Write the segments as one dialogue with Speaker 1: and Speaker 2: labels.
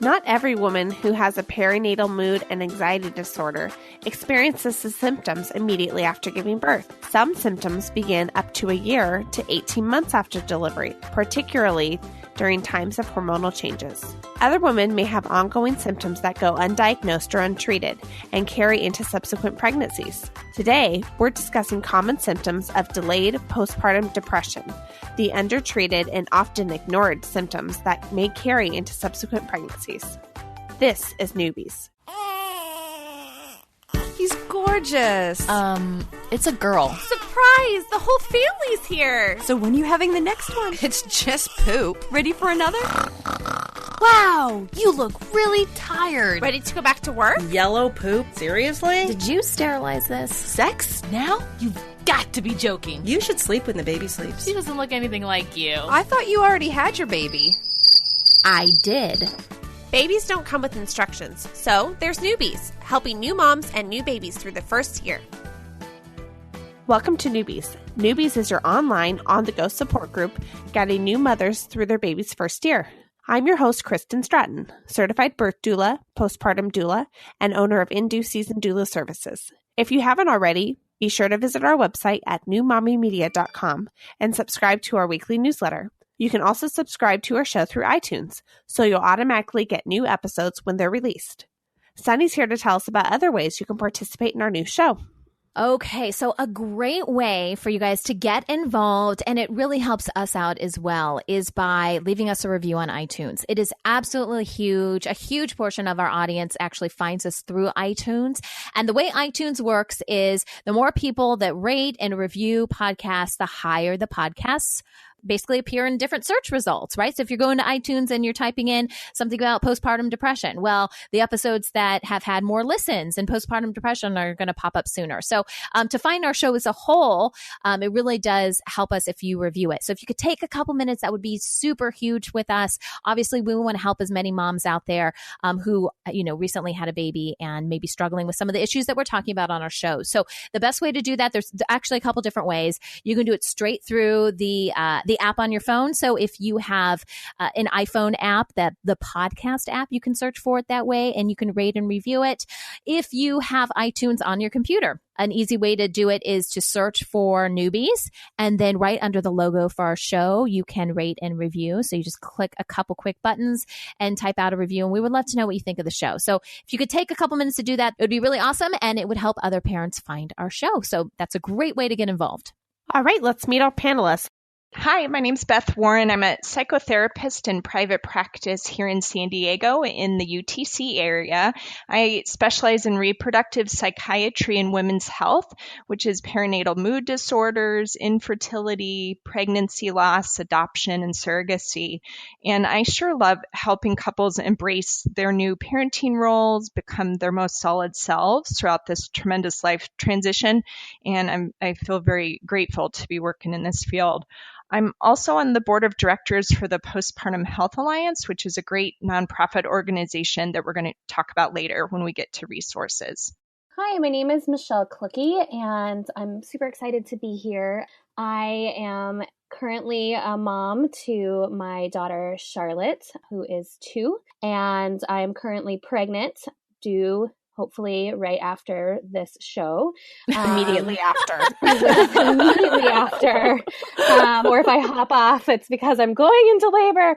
Speaker 1: Not every woman who has a perinatal mood and anxiety disorder experiences the symptoms immediately after giving birth. Some symptoms begin up to a year to 18 months after delivery, particularly during times of hormonal changes. Other women may have ongoing symptoms that go undiagnosed or untreated and carry into subsequent pregnancies. Today, we're discussing common symptoms of delayed postpartum depression, the undertreated and often ignored symptoms that may carry into subsequent pregnancies. This is Newbies.
Speaker 2: He's gorgeous.
Speaker 3: It's a girl.
Speaker 4: Surprise! The whole family's here.
Speaker 2: So when are you having the next one?
Speaker 3: It's just poop.
Speaker 2: Ready for another?
Speaker 3: Wow, you look really tired.
Speaker 4: Ready to go back to work?
Speaker 5: Yellow poop? Seriously?
Speaker 3: Did you sterilize this?
Speaker 2: Sex? Now? You've got to be joking.
Speaker 5: You should sleep when the baby sleeps.
Speaker 4: She doesn't look anything like you.
Speaker 2: I thought you already had your baby.
Speaker 3: I did.
Speaker 4: Babies don't come with instructions, so there's Newbies, helping new moms and new babies through the first year.
Speaker 1: Welcome to Newbies. Newbies is your online, on-the-go support group guiding new mothers through their baby's first year. I'm your host, Kristen Stratton, certified birth doula, postpartum doula, and owner of In-Due Season Doula Services. If you haven't already, be sure to visit our website at newmommymedia.com and subscribe to our weekly newsletter. You can also subscribe to our show through iTunes, so you'll automatically get new episodes when they're released. Sunny's here to tell us about other ways you can participate in our new show.
Speaker 3: Okay, so a great way for you guys to get involved, and it really helps us out as well, is by leaving us a review on iTunes. It is absolutely huge. A huge portion of our audience actually finds us through iTunes. And the way iTunes works is the more people that rate and review podcasts, the higher the podcasts basically appear in different search results, right? So if you're going to iTunes and you're typing in something about postpartum depression, well, the episodes that have had more listens in postpartum depression are going to pop up sooner. So to find our show as a whole, it really does help us if you review it. So if you could take a couple minutes, that would be super huge with us. Obviously, we want to help as many moms out there who, recently had a baby and maybe struggling with some of the issues that we're talking about on our show. So the best way to do that, there's actually a couple different ways. You can do it straight through the app on your phone. So if you have an iPhone app, the podcast app, you can search for it that way and you can rate and review it. If you have iTunes on your computer, an easy way to do it is to search for Newbies, and then right under the logo for our show, you can rate and review. So you just click a couple quick buttons and type out a review, and we would love to know what you think of the show. So if you could take a couple minutes to do that, it would be really awesome, and it would help other parents find our show. So that's a great way to get involved.
Speaker 1: All right, let's meet our panelists.
Speaker 6: Hi, my name's Beth Warren. I'm a psychotherapist in private practice here in San Diego in the UTC area. I specialize in reproductive psychiatry and women's health, which is perinatal mood disorders, infertility, pregnancy loss, adoption, and surrogacy. And I sure love helping couples embrace their new parenting roles, become their most solid selves throughout this tremendous life transition. And I feel very grateful to be working in this field. I'm also on the board of directors for the Postpartum Health Alliance, which is a great nonprofit organization that we're going to talk about later when we get to resources.
Speaker 7: Hi, my name is Michelle Clucky, and I'm super excited to be here. I am currently a mom to my daughter, Charlotte, who is 2, and I'm currently pregnant, due hopefully right after this show.
Speaker 1: Immediately after.
Speaker 7: Immediately after. Or if I hop off, it's because I'm going into labor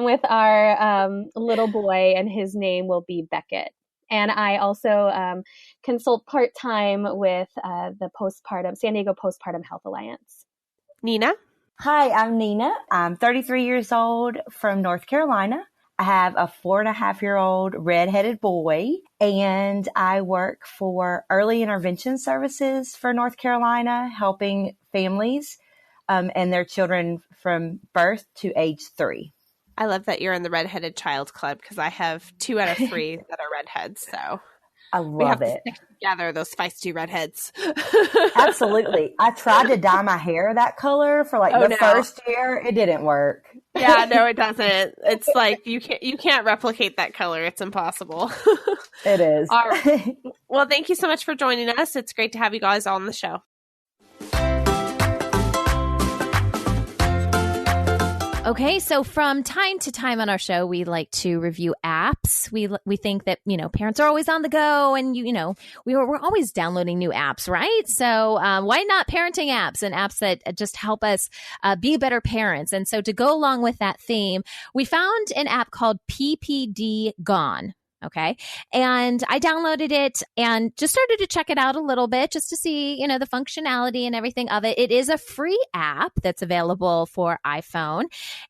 Speaker 7: with our little boy, and his name will be Beckett. And I also consult part-time with the San Diego Postpartum Health Alliance.
Speaker 1: Nina?
Speaker 8: Hi, I'm Nina. I'm 33 years old from North Carolina. I have a 4.5-year-old redheaded boy, and I work for Early Intervention Services for North Carolina, helping families and their children from birth to age 3.
Speaker 1: I love that you're in the redheaded child club because I have 2 out of 3 that are redheads. So
Speaker 8: I love it.
Speaker 1: To stick together, those feisty redheads.
Speaker 8: Absolutely. I tried to dye my hair that color for first year. It didn't work.
Speaker 1: Yeah, no, it doesn't. It's like you can't replicate that color. It's impossible.
Speaker 8: It is.
Speaker 1: All right. Well, thank you so much for joining us. It's great to have you guys on the show.
Speaker 3: Okay, so from time to time on our show, we like to review apps. We think that, parents are always on the go and, we're always downloading new apps, right? So why not parenting apps and apps that just help us be better parents? And so to go along with that theme, we found an app called PPD Gone. Okay. And I downloaded it and just started to check it out a little bit just to see, the functionality and everything of it. It is a free app that's available for iPhone.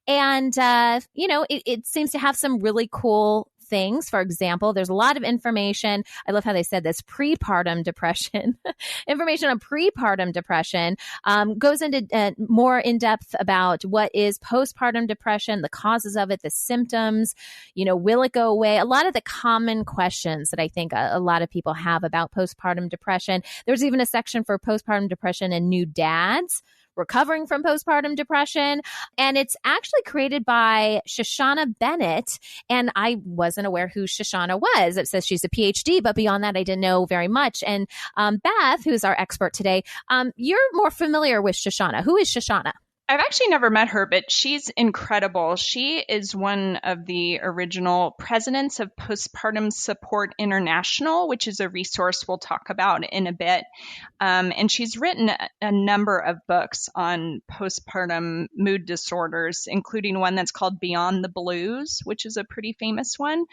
Speaker 3: And, it seems to have some really cool things. For example, there's a lot of information. I love how they said this, prepartum depression. Information on prepartum depression goes into more in depth about what is postpartum depression, the causes of it, the symptoms, will it go away? A lot of the common questions that I think a lot of people have about postpartum depression. There's even a section for postpartum depression and new dads recovering from postpartum depression. And it's actually created by Shoshana Bennett. And I wasn't aware who Shoshana was. It says she's a PhD, but beyond that, I didn't know very much. And Beth, who's our expert today, you're more familiar with Shoshana. Who is Shoshana?
Speaker 6: I've actually never met her, but she's incredible. She is one of the original presidents of Postpartum Support International, which is a resource we'll talk about in a bit. And she's written a number of books on postpartum mood disorders, including one that's called Beyond the Blues, which is a pretty famous one.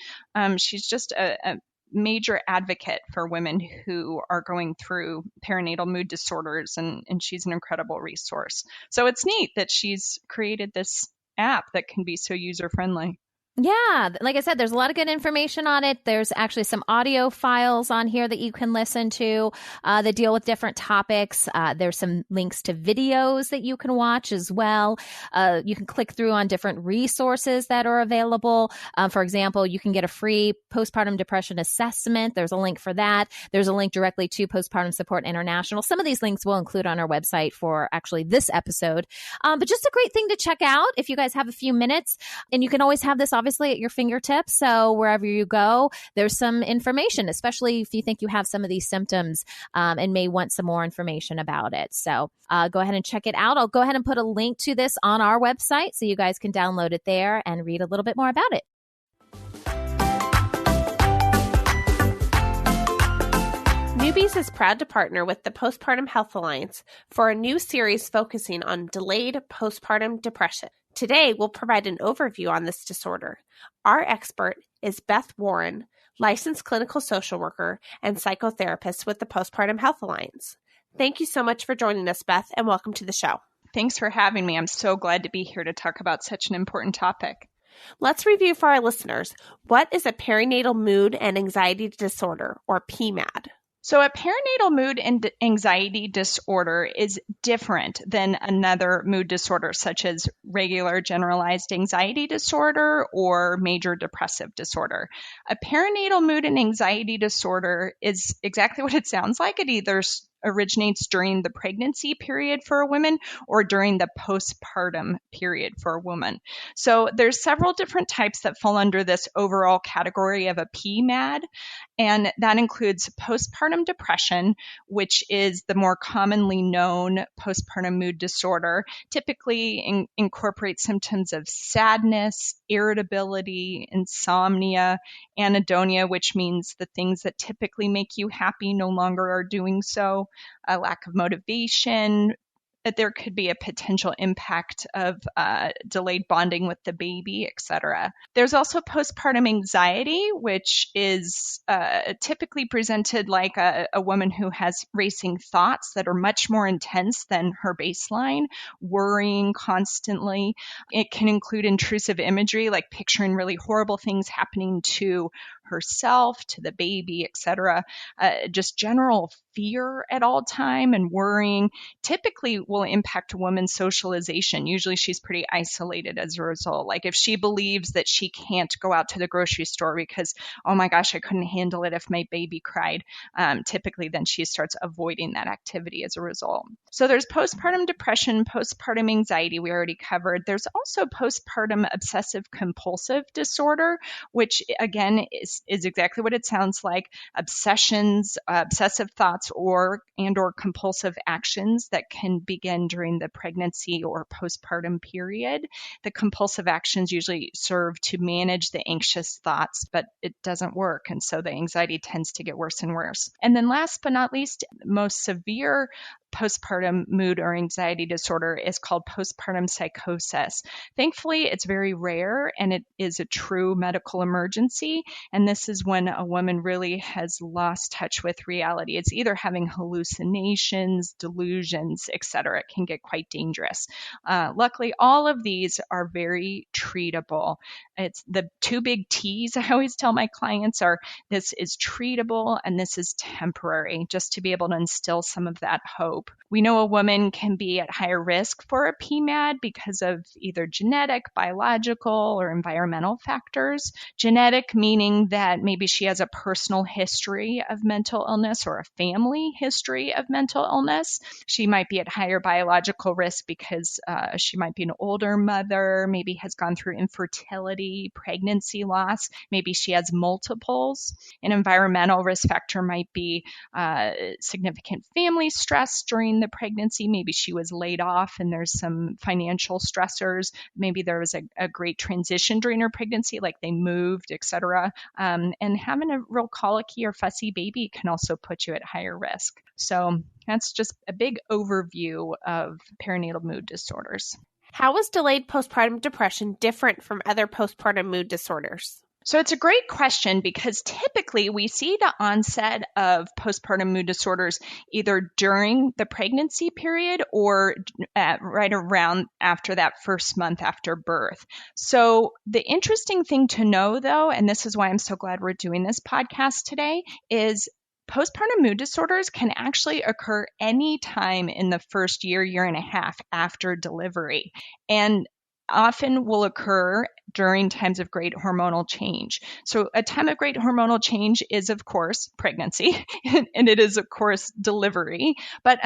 Speaker 6: She's just a major advocate for women who are going through perinatal mood disorders, and she's an incredible resource. So it's neat that she's created this app that can be so user-friendly.
Speaker 3: Yeah, like I said, there's a lot of good information on it. There's actually some audio files on here that you can listen to that deal with different topics. There's some links to videos that you can watch as well. You can click through on different resources that are available. For example, you can get a free postpartum depression assessment. There's a link for that. There's a link directly to Postpartum Support International. Some of these links we'll include on our website for actually this episode. But just a great thing to check out if you guys have a few minutes. And you can always have this obviously at your fingertips. So wherever you go, there's some information, especially if you think you have some of these symptoms and may want some more information about it. So go ahead and check it out. I'll go ahead and put a link to this on our website so you guys can download it there and read a little bit more about it.
Speaker 1: Newbies is proud to partner with the Postpartum Health Alliance for a new series focusing on delayed postpartum depression. Today, we'll provide an overview on this disorder. Our expert is Beth Warren, licensed clinical social worker and psychotherapist with the Postpartum Health Alliance. Thank you so much for joining us, Beth, and welcome to the show.
Speaker 6: Thanks for having me. I'm so glad to be here to talk about such an important topic.
Speaker 1: Let's review for our listeners. What is a perinatal mood and anxiety disorder, or PMAD?
Speaker 6: So a perinatal mood and anxiety disorder is different than another mood disorder, such as regular generalized anxiety disorder or major depressive disorder. A perinatal mood and anxiety disorder is exactly what it sounds like. It either originates during the pregnancy period for a woman or during the postpartum period for a woman. So there's several different types that fall under this overall category of a PMAD, and that includes postpartum depression, which is the more commonly known postpartum mood disorder, typically incorporates symptoms of sadness, irritability, insomnia, anhedonia, which means the things that typically make you happy no longer are doing so, a lack of motivation, that there could be a potential impact of delayed bonding with the baby, etc. There's also postpartum anxiety, which is typically presented like a woman who has racing thoughts that are much more intense than her baseline, worrying constantly. It can include intrusive imagery, like picturing really horrible things happening to herself, to the baby, etc. Just general fear at all time and worrying typically will impact a woman's socialization. Usually she's pretty isolated as a result. Like if she believes that she can't go out to the grocery store because, oh my gosh, I couldn't handle it if my baby cried, typically then she starts avoiding that activity as a result. So there's postpartum depression, postpartum anxiety we already covered. There's also postpartum obsessive compulsive disorder, which again is exactly what it sounds like: obsessions, obsessive thoughts, or compulsive actions that can begin during the pregnancy or postpartum period. The compulsive actions usually serve to manage the anxious thoughts, but it doesn't work. And so the anxiety tends to get worse and worse. And then last but not least, most severe postpartum mood or anxiety disorder is called postpartum psychosis. Thankfully, it's very rare and it is a true medical emergency. And this is when a woman really has lost touch with reality. It's either having hallucinations, delusions, etc. It can get quite dangerous. Luckily, all of these are very treatable. It's the two big T's I always tell my clients are: this is treatable and this is temporary, just to be able to instill some of that hope. We know a woman can be at higher risk for a PMAD because of either genetic, biological, or environmental factors. Genetic meaning that maybe she has a personal history of mental illness or a family history of mental illness. She might be at higher biological risk because she might be an older mother, maybe has gone through infertility, pregnancy loss, maybe she has multiples. An environmental risk factor might be significant family stress during the pregnancy. Maybe she was laid off and there's some financial stressors. Maybe there was a great transition during her pregnancy, like they moved, etc. And having a real colicky or fussy baby can also put you at higher risk. So that's just a big overview of perinatal mood disorders.
Speaker 1: How is delayed postpartum depression different from other postpartum mood disorders?
Speaker 6: So it's a great question because typically we see the onset of postpartum mood disorders either during the pregnancy period or right around after that first month after birth. So the interesting thing to know, though, and this is why I'm so glad we're doing this podcast today, is postpartum mood disorders can actually occur anytime in the first year and a half after delivery, and often will occur during times of great hormonal change. So a time of great hormonal change is, of course, pregnancy, and it is, of course, delivery. But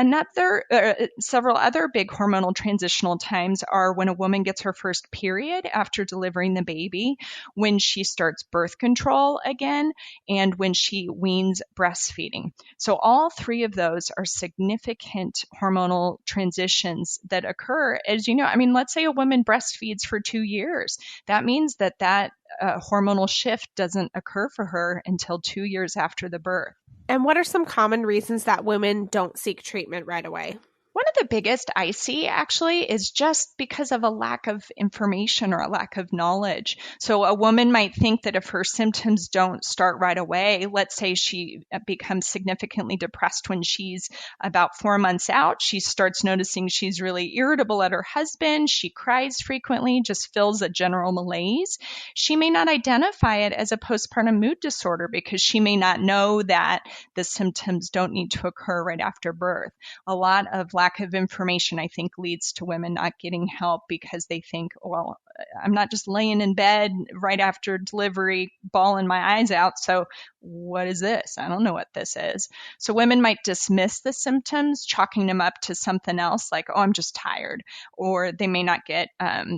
Speaker 6: several other big hormonal transitional times are when a woman gets her first period after delivering the baby, when she starts birth control again, and when she weans breastfeeding. So all three of those are significant hormonal transitions that occur. As you know, I mean, let's say a woman breastfeeds for 2 years. That means that hormonal shift doesn't occur for her until 2 years after the birth.
Speaker 1: And what are some common reasons that women don't seek treatment right away?
Speaker 6: One of the biggest I see actually is just because of a lack of information or a lack of knowledge. So a woman might think that if her symptoms don't start right away, let's say she becomes significantly depressed when she's about 4 months out, she starts noticing she's really irritable at her husband, she cries frequently, just feels a general malaise. She may not identify it as a postpartum mood disorder because she may not know that the symptoms don't need to occur right after birth. A lot of lack of information, I think, leads to women not getting help because they think, well, I'm not just laying in bed right after delivery, bawling my eyes out. So what is this? I don't know what this is. So women might dismiss the symptoms, chalking them up to something else like, oh, I'm just tired. Or they may not get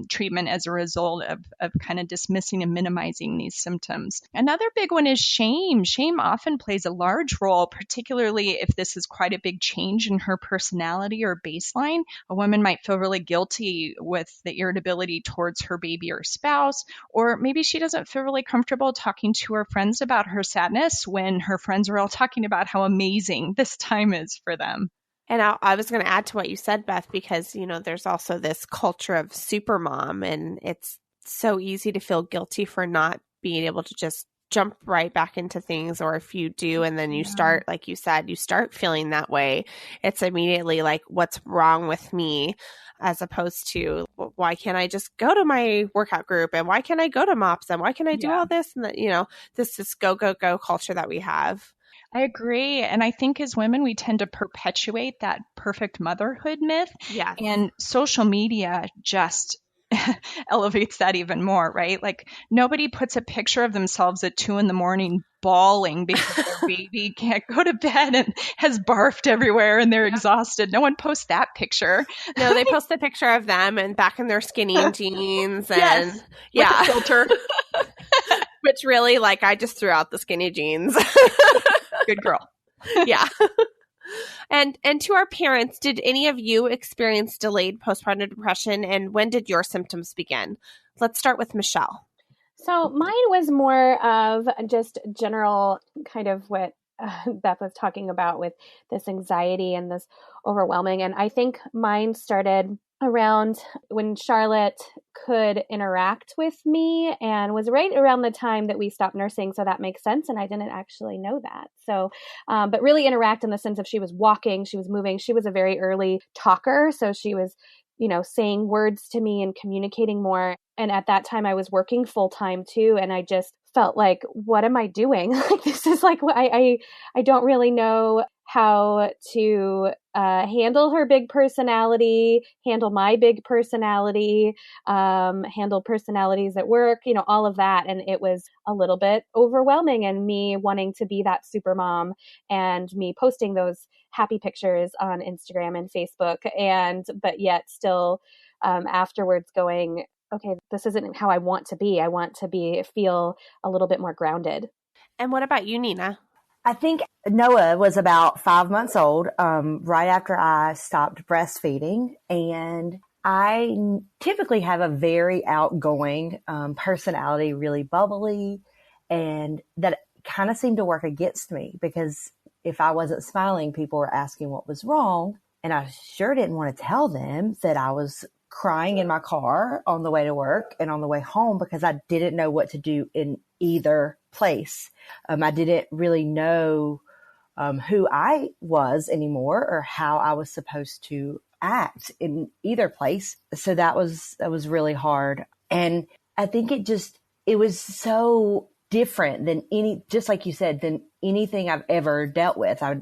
Speaker 6: treatment as a result of kind of dismissing and minimizing these symptoms. Another big one is shame. Shame often plays a large role, particularly if this is quite a big change in her personality or baseline. A woman might feel really guilty with the irritability towards her baby or spouse, or maybe she doesn't feel really comfortable talking to her friends about her sadness when her friends are all talking about how amazing this time is for them.
Speaker 1: And I was going to add to what you said, Beth, because, you know, there's also this culture of supermom, and it's so easy to feel guilty for not being able to just jump right back into things. Or if you do, and then you start, like you said, you start feeling that way, it's immediately like, what's wrong with me? As opposed to, why can't I just go to my workout group? And why can't I go to MOPS? And why can't I do all this? And that, you know, this go culture that we have.
Speaker 6: I agree. And I think as women, we tend to perpetuate that perfect motherhood myth.
Speaker 1: Yes.
Speaker 6: And social media just elevates that even more, right? Like nobody puts a picture of themselves at 2 a.m. bawling because their baby can't go to bed and has barfed everywhere and they're exhausted. No one posts that picture.
Speaker 1: No, they post a picture of them and back in their skinny jeans and
Speaker 6: with a filter.
Speaker 1: Which really, like, I just threw out the skinny jeans.
Speaker 6: Good girl.
Speaker 1: Yeah. And to our parents, did any of you experience delayed postpartum depression, and when did your symptoms begin? Let's start with Michelle.
Speaker 7: So mine was more of just general kind of what Beth was talking about with this anxiety and this overwhelming. And I think mine started around when Charlotte could interact with me, and was right around the time that we stopped nursing. So that makes sense. And I didn't actually know that. So, but really interact in the sense of she was walking, she was moving. She was a very early talker. So she was, saying words to me and communicating more. And at that time I was working full time too. And I just felt like, what am I doing? Like, this is like, I don't really know how to handle her big personality, handle my big personality, handle personalities at work, all of that. And it was a little bit overwhelming, and me wanting to be that super mom and me posting those happy pictures on Instagram and Facebook, but yet still afterwards going, okay, this isn't how I want to be. I want to feel a little bit more grounded.
Speaker 1: And what about you, Nina?
Speaker 8: I think Noah was about 5 months old right after I stopped breastfeeding. And I typically have a very outgoing personality, really bubbly. And that kind of seemed to work against me, because if I wasn't smiling, people were asking what was wrong. And I sure didn't want to tell them that I was crying in my car on the way to work and on the way home, because I didn't know what to do in either place. I didn't really know who I was anymore, or how I was supposed to act in either place. So that was really hard. And I think it was so different than just like you said, than anything I've ever dealt with. I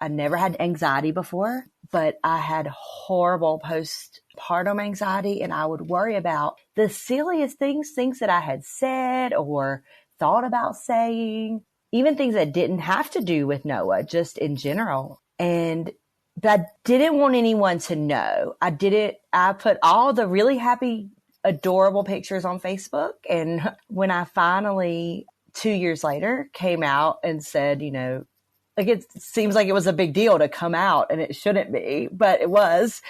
Speaker 8: never had anxiety before, but I had horrible postpartum anxiety, and I would worry about the silliest things that I had said or thought about saying, even things that didn't have to do with Noah, just in general. And I didn't want anyone to know. I put all the really happy, adorable pictures on Facebook. And when I finally, 2 years later, came out and said, like, it seems like it was a big deal to come out, and it shouldn't be, but it was,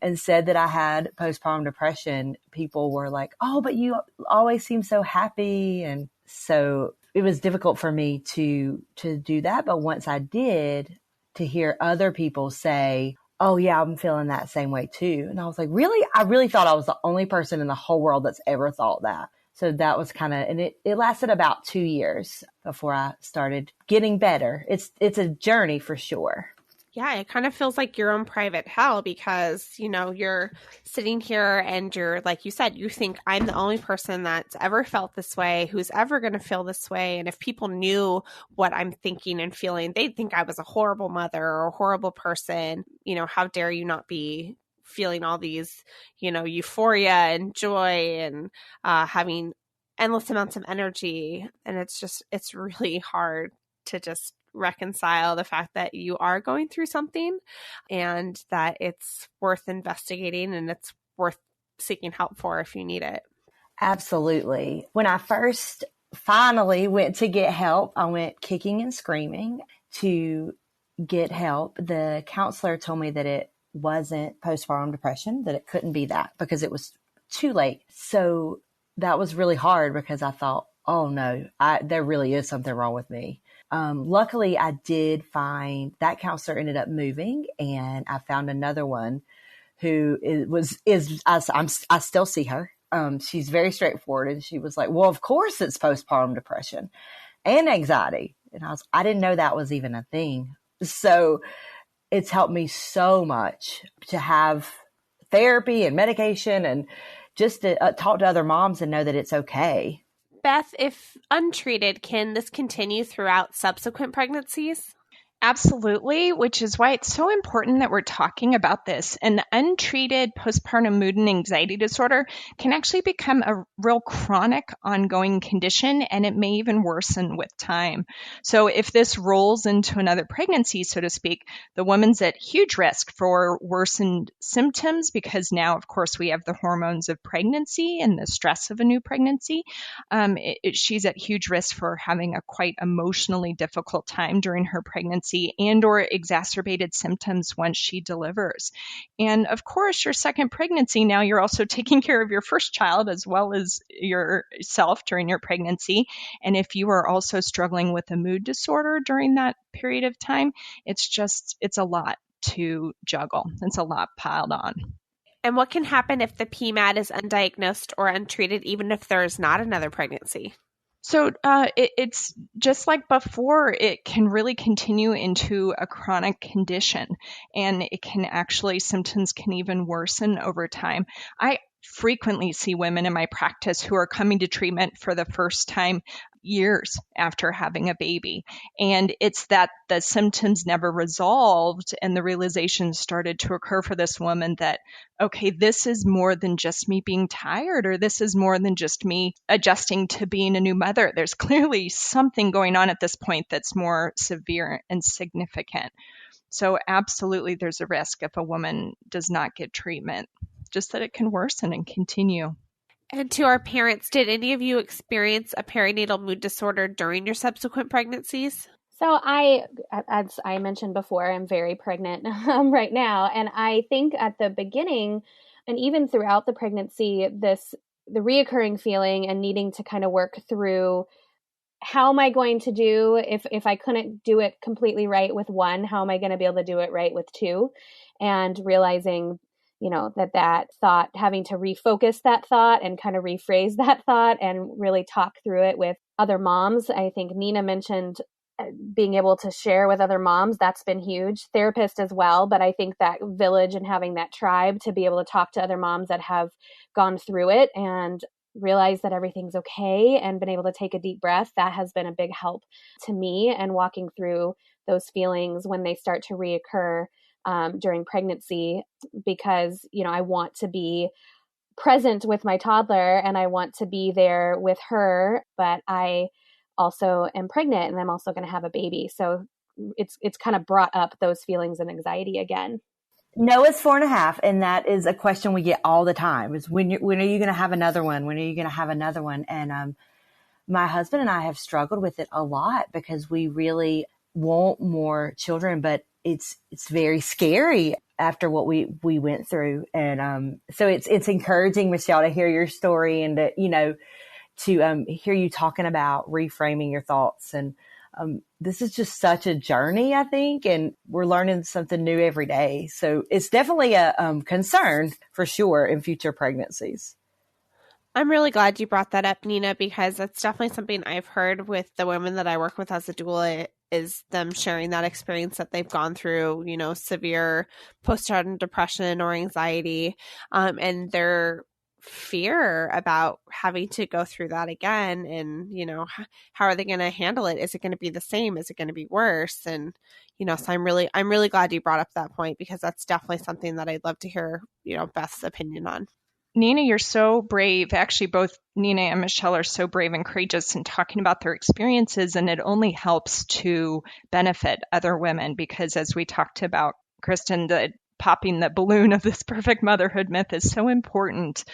Speaker 8: and said that I had postpartum depression, people were like, oh, but you always seem so happy. And so it was difficult for me to do that. But once I did, to hear other people say, oh yeah, I'm feeling that same way too. And I was like, really? I really thought I was the only person in the whole world that's ever thought that. So that was and it lasted about 2 years before I started getting better. It's a journey for sure.
Speaker 1: Yeah, it kind of feels like your own private hell, because, you're sitting here and you're, like you said, you think I'm the only person that's ever felt this way, who's ever going to feel this way. And if people knew what I'm thinking and feeling, they'd think I was a horrible mother or a horrible person. How dare you not be feeling all these, euphoria and joy and having endless amounts of energy. And it's really hard to just reconcile the fact that you are going through something, and that it's worth investigating and it's worth seeking help for if you need it.
Speaker 8: Absolutely. When I first finally went to get help, I went kicking and screaming to get help. The counselor told me that it wasn't postpartum depression, that it couldn't be that, because it was too late. So that was really hard, because I thought, oh no, there really is something wrong with me. Luckily, I did find that counselor ended up moving, and I found another one who I still see her. She's very straightforward, and she was like, well, of course it's postpartum depression and anxiety. And I didn't know that was even a thing. So it's helped me so much to have therapy and medication, and just to talk to other moms and know that it's okay.
Speaker 1: Beth, if untreated, can this continue throughout subsequent pregnancies?
Speaker 6: Absolutely, which is why it's so important that we're talking about this. An untreated postpartum mood and anxiety disorder can actually become a real chronic, ongoing condition, and it may even worsen with time. So if this rolls into another pregnancy, so to speak, the woman's at huge risk for worsened symptoms because now, of course, we have the hormones of pregnancy and the stress of a new pregnancy. She's at huge risk for having a quite emotionally difficult time during her pregnancy and or exacerbated symptoms once she delivers. And of course, your second pregnancy, now you're also taking care of your first child as well as yourself during your pregnancy. And if you are also struggling with a mood disorder during that period of time, it's a lot to juggle. It's a lot piled on.
Speaker 4: And what can happen if the PMAD is undiagnosed or untreated, even if there is not another pregnancy?
Speaker 6: So it's just like before, it can really continue into a chronic condition, and it can actually, symptoms can even worsen over time. I frequently see women in my practice who are coming to treatment for the first time years after having a baby. And it's that the symptoms never resolved and the realization started to occur for this woman that, okay, this is more than just me being tired, or this is more than just me adjusting to being a new mother. There's clearly something going on at this point that's more severe and significant. So absolutely, there's a risk if a woman does not get treatment, just that it can worsen and continue.
Speaker 4: And to our parents, did any of you experience a perinatal mood disorder during your subsequent pregnancies?
Speaker 7: So as I mentioned before, I'm very pregnant right now. And I think at the beginning and even throughout the pregnancy, the reoccurring feeling and needing to kind of work through, how am I going to do if I couldn't do it completely right with one, how am I going to be able to do it right with two? And realizing, that thought, having to refocus that thought and kind of rephrase that thought and really talk through it with other moms. I think Nina mentioned being able to share with other moms. That's been huge. Therapist as well. But I think that village and having that tribe to be able to talk to other moms that have gone through it and realize that everything's okay and been able to take a deep breath, that has been a big help to me, and walking through those feelings when they start to reoccur during pregnancy, because, I want to be present with my toddler and I want to be there with her, but I also am pregnant and I'm also going to have a baby. So it's kind of brought up those feelings and anxiety again.
Speaker 8: Noah's 4.5, and that is a question we get all the time: is when are you going to have another one? When are you going to have another one? And my husband and I have struggled with it a lot because we really want more children, but it's very scary after what we went through. And so it's encouraging, Michelle, to hear your story and to hear you talking about reframing your thoughts. And this is just such a journey, I think, and we're learning something new every day. So it's definitely a concern for sure in future pregnancies.
Speaker 4: I'm really glad you brought that up, Nina, because that's definitely something I've heard with the women that I work with as a doula, is them sharing that experience that they've gone through, severe postpartum depression or anxiety, and their fear about having to go through that again. And, how are they going to handle it? Is it going to be the same? Is it going to be worse? And, so I'm really glad you brought up that point, because that's definitely something that I'd love to hear, Beth's opinion on.
Speaker 6: Nina, you're so brave. Actually, both Nina and Michelle are so brave and courageous in talking about their experiences, and it only helps to benefit other women, because as we talked about, Kristen, popping the balloon of this perfect motherhood myth is so important.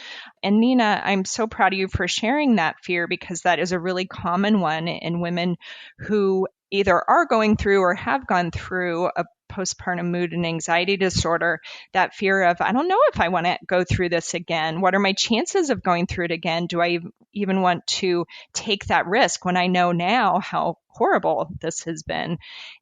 Speaker 6: And Nina, I'm so proud of you for sharing that fear, because that is a really common one in women who either are going through or have gone through a postpartum mood and anxiety disorder, that fear of, I don't know if I want to go through this again. What are my chances of going through it again? Do I even want to take that risk when I know now how horrible this has been?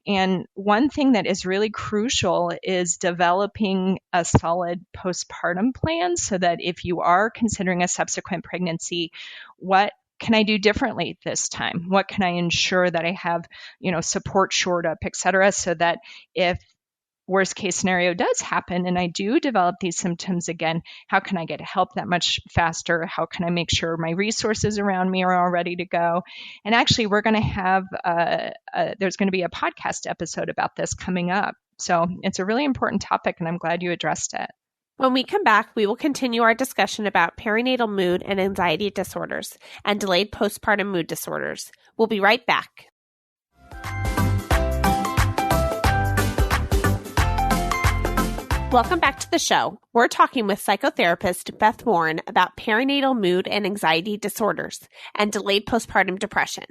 Speaker 6: And one thing that is really crucial is developing a solid postpartum plan, so that if you are considering a subsequent pregnancy, what can I do differently this time? What can I ensure that I have, support shored up, et cetera, so that if worst case scenario does happen and I do develop these symptoms again, how can I get help that much faster? How can I make sure my resources around me are all ready to go? And actually, we're going to have, there's going to be a podcast episode about this coming up. So it's a really important topic, and I'm glad you addressed it.
Speaker 4: When we come back, we will continue our discussion about perinatal mood and anxiety disorders and delayed postpartum mood disorders. We'll be right back. Welcome back to the show. We're talking with psychotherapist Beth Warren about perinatal mood and anxiety disorders and delayed postpartum depression.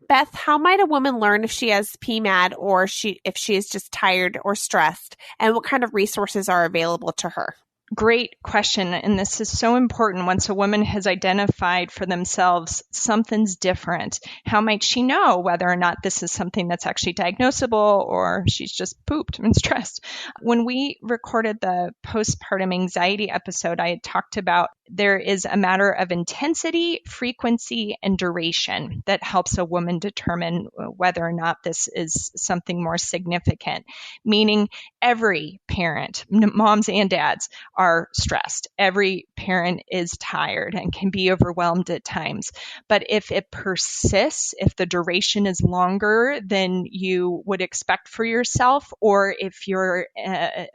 Speaker 4: Beth, how might a woman learn if she has PMAD or if she is just tired or stressed, and what kind of resources are available to her?
Speaker 6: Great question. And this is so important. Once a woman has identified for themselves something's different, how might she know whether or not this is something that's actually diagnosable or she's just pooped and stressed? When we recorded the postpartum anxiety episode, I had talked about there is a matter of intensity, frequency, and duration that helps a woman determine whether or not this is something more significant, meaning every parent, moms and dads, are stressed. Every parent is tired and can be overwhelmed at times. But if it persists, if the duration is longer than you would expect for yourself, or if your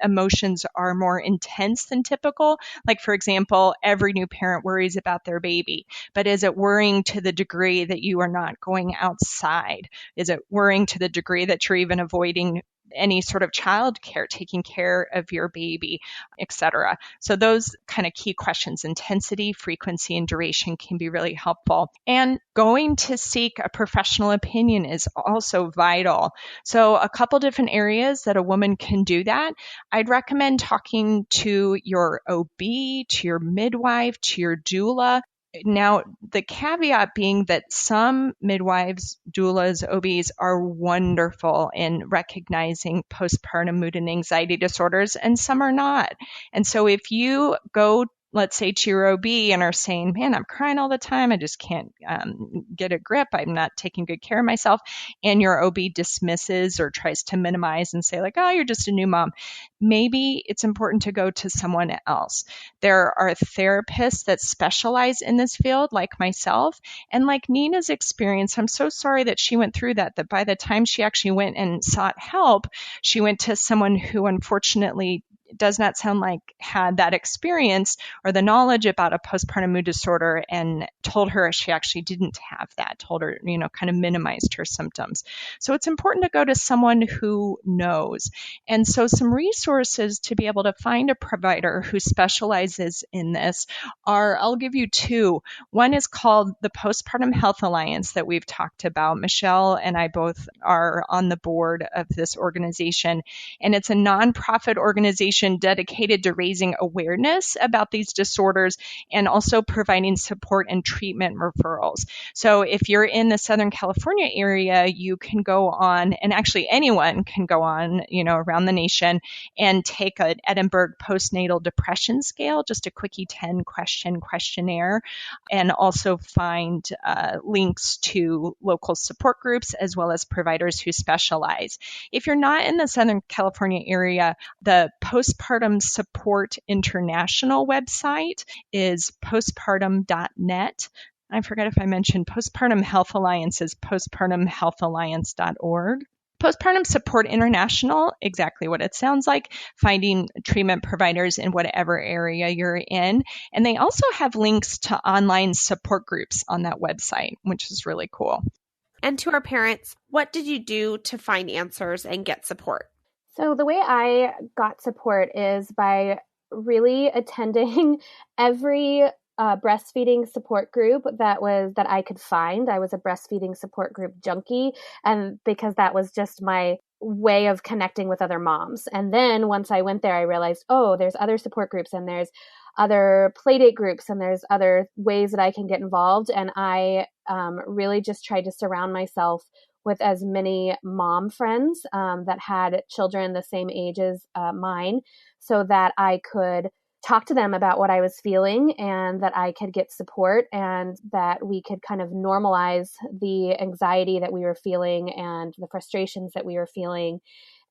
Speaker 6: emotions are more intense than typical, like for example, every new parent worries about their baby, but is it worrying to the degree that you are not going outside? Is it worrying to the degree that you're even avoiding any sort of child care, taking care of your baby, etc. So those kind of key questions, intensity, frequency, and duration, can be really helpful. And going to seek a professional opinion is also vital. So a couple different areas that a woman can do that. I'd recommend talking to your OB, to your midwife, to your doula. Now, the caveat being that some midwives, doulas, OBs are wonderful in recognizing postpartum mood and anxiety disorders, and some are not. And so if you go, let's say, to your OB and are saying, man, I'm crying all the time, I just can't get a grip, I'm not taking good care of myself, and your OB dismisses or tries to minimize and say like, oh, you're just a new mom, maybe it's important to go to someone else. There are therapists that specialize in this field, like myself, and like Nina's experience, I'm so sorry that she went through that by the time she actually went and sought help, she went to someone who unfortunately does not sound like had that experience or the knowledge about a postpartum mood disorder, and told her she actually didn't have that, told her, kind of minimized her symptoms. So it's important to go to someone who knows. And so some resources to be able to find a provider who specializes in this are, I'll give you two. One is called the Postpartum Health Alliance that we've talked about. Michelle and I both are on the board of this organization, and it's a nonprofit organization dedicated to raising awareness about these disorders and also providing support and treatment referrals. So if you're in the Southern California area, you can go on, and actually anyone can go on, around the nation, and take an Edinburgh postnatal depression scale, just a quickie 10-question questionnaire, and also find links to local support groups as well as providers who specialize. If you're not in the Southern California area, the Postpartum Support International website is postpartum.net. I forget if I mentioned Postpartum Health Alliance is postpartumhealthalliance.org. Postpartum Support International, exactly what it sounds like, finding treatment providers in whatever area you're in. And they also have links to online support groups on that website, which is really cool.
Speaker 4: And to our parents, what did you do to find answers and get support?
Speaker 7: So the way I got support is by really attending every breastfeeding support group that I could find. I was a breastfeeding support group junkie, and because that was just my way of connecting with other moms. And then once I went there, I realized, oh, there's other support groups, and there's other playdate groups, and there's other ways that I can get involved. And I really just tried to surround myself with as many mom friends that had children the same age as mine, so that I could talk to them about what I was feeling, and that I could get support, and that we could kind of normalize the anxiety that we were feeling and the frustrations that we were feeling.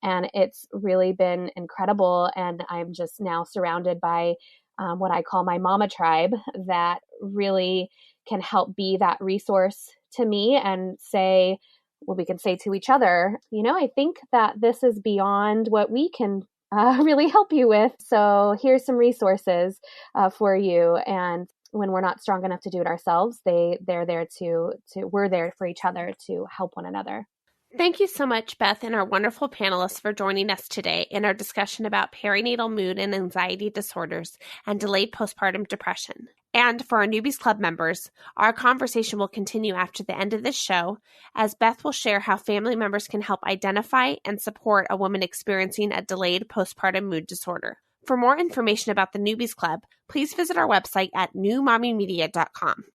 Speaker 7: And it's really been incredible. And I'm just now surrounded by what I call my mama tribe that really can help be that resource to me and say, well, we can say to each other, I think that this is beyond what we can really help you with. So here's some resources for you. And when we're not strong enough to do it ourselves, we're there for each other to help one another.
Speaker 1: Thank you so much, Beth, and our wonderful panelists for joining us today in our discussion about perinatal mood and anxiety disorders and delayed postpartum depression. And for our Newbies Club members, our conversation will continue after the end of this show, as Beth will share how family members can help identify and support a woman experiencing a delayed postpartum mood disorder. For more information about the Newbies Club, please visit our website at newmommymedia.com.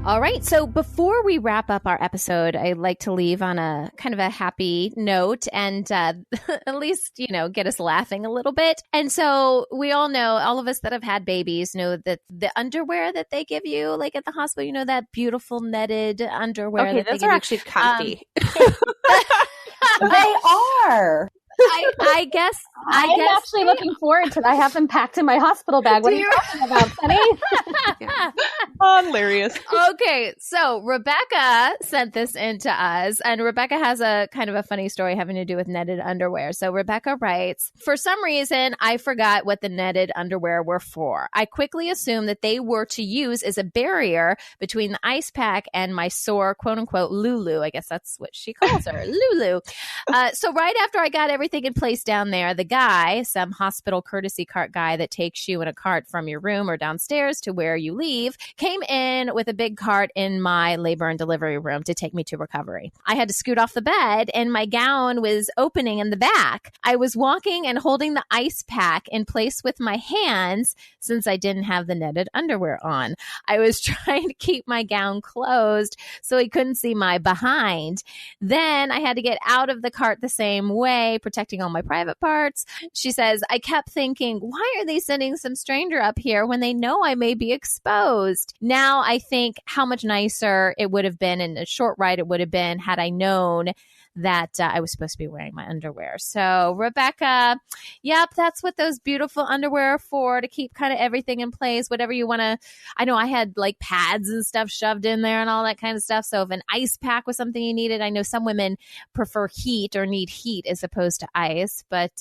Speaker 3: All right. So before we wrap up our episode, I'd like to leave on a kind of a happy note and at least, get us laughing a little bit. And so we all know, all of us that have had babies know that the underwear that they give you, like at the hospital, that beautiful netted underwear.
Speaker 1: Okay, those are actually comfy.
Speaker 8: They are.
Speaker 3: I guess
Speaker 7: I'm actually looking forward to that. I have them packed in my hospital bag. What are you talking about, Sunny?
Speaker 6: Hilarious.
Speaker 3: Okay, so Rebecca sent this in to us, and Rebecca has a kind of a funny story having to do with netted underwear. So Rebecca writes, for some reason, I forgot what the netted underwear were for. I quickly assumed that they were to use as a barrier between the ice pack and my sore, quote unquote, Lulu. I guess that's what she calls her, Lulu. So right after I got everything in place down there, the guy, some hospital courtesy cart guy that takes you in a cart from your room or downstairs to where you leave, came in with a big cart in my labor and delivery room to take me to recovery. I had to scoot off the bed and my gown was opening in the back. I was walking and holding the ice pack in place with my hands since I didn't have the netted underwear on. I was trying to keep my gown closed so he couldn't see my behind. Then I had to get out of the cart the same way, protecting all my private parts. She says, I kept thinking, why are they sending some stranger up here when they know I may be exposed? Now I think how much nicer it would have been and a short ride it would have been had I known that I was supposed to be wearing my underwear. So Rebecca, yep, that's what those beautiful underwear are for, to keep kind of everything in place, whatever you want to. I know I had like pads and stuff shoved in there and all that kind of stuff. So if an ice pack was something you needed, I know some women prefer heat or need heat as opposed to ice, but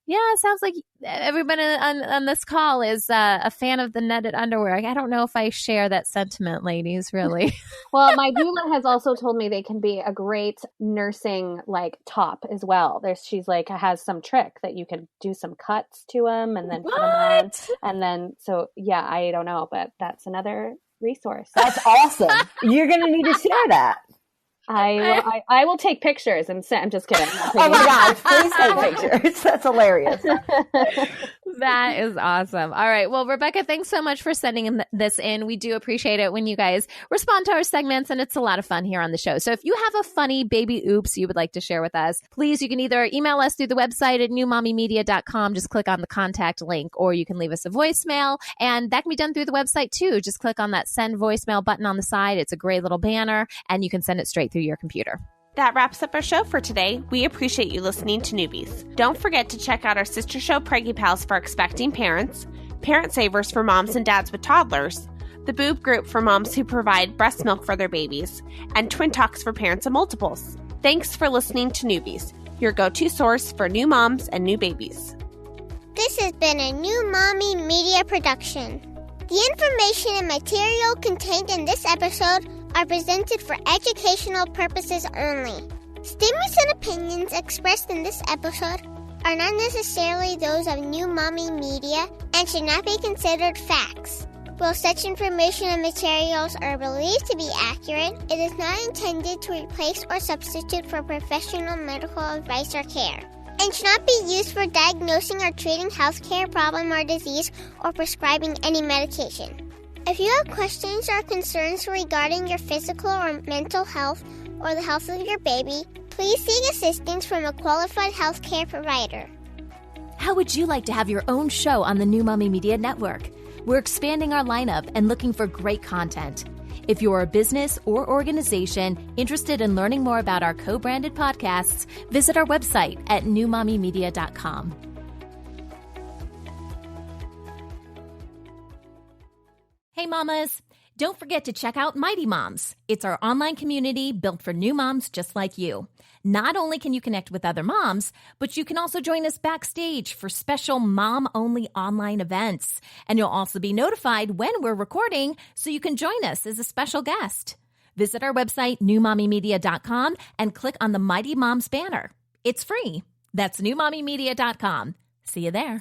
Speaker 3: yeah, it sounds like everybody on this call is a fan of the netted underwear. I don't know if I share that sentiment, ladies, really.
Speaker 7: Well, my doula has also told me they can be a great nursing top as well. She's has some trick that you can do some cuts to them and then put them on. And then, so yeah, I don't know, but that's another resource.
Speaker 8: That's awesome. You're going to need to share that.
Speaker 7: I will take pictures and send. I'm just kidding.
Speaker 8: Oh my gosh, please take pictures. That's hilarious.
Speaker 3: That is awesome. All right. Well, Rebecca, thanks so much for sending this in. We do appreciate it when you guys respond to our segments, and it's a lot of fun here on the show. So if you have a funny baby oops you would like to share with us, please, you can either email us through the website at newmommymedia.com. Just click on the contact link, or you can leave us a voicemail, and that can be done through the website too. Just click on that send voicemail button on the side. It's a gray little banner, and you can send it straight through your computer.
Speaker 1: That wraps up our show for today. We appreciate you listening to Newbies. Don't forget to check out our sister show, Preggy Pals for expecting parents, Parent Savers for moms and dads with toddlers, the Boob Group for moms who provide breast milk for their babies, and Twin Talks for parents of multiples. Thanks for listening to Newbies, your go-to source for new moms and new babies.
Speaker 9: This has been a New Mommy Media production. The information and material contained in this episode are presented for educational purposes only. Statements and opinions expressed in this episode are not necessarily those of New Mommy Media and should not be considered facts. While such information and materials are believed to be accurate, it is not intended to replace or substitute for professional medical advice or care, and should not be used for diagnosing or treating healthcare problem or disease or prescribing any medication. If you have questions or concerns regarding your physical or mental health or the health of your baby, please seek assistance from a qualified healthcare provider.
Speaker 10: How would you like to have your own show on the New Mommy Media Network? We're expanding our lineup and looking for great content.
Speaker 3: If you're a business or organization interested in learning more about our co-branded podcasts, visit our website at newmommymedia.com. Hey mamas, don't forget to check out Mighty Moms. It's our online community built for new moms just like you. Not only can you connect with other moms, but you can also join us backstage for special mom-only online events. And you'll also be notified when we're recording so you can join us as a special guest. Visit our website, newmommymedia.com, and click on the Mighty Moms banner. It's free. That's newmommymedia.com. See you there.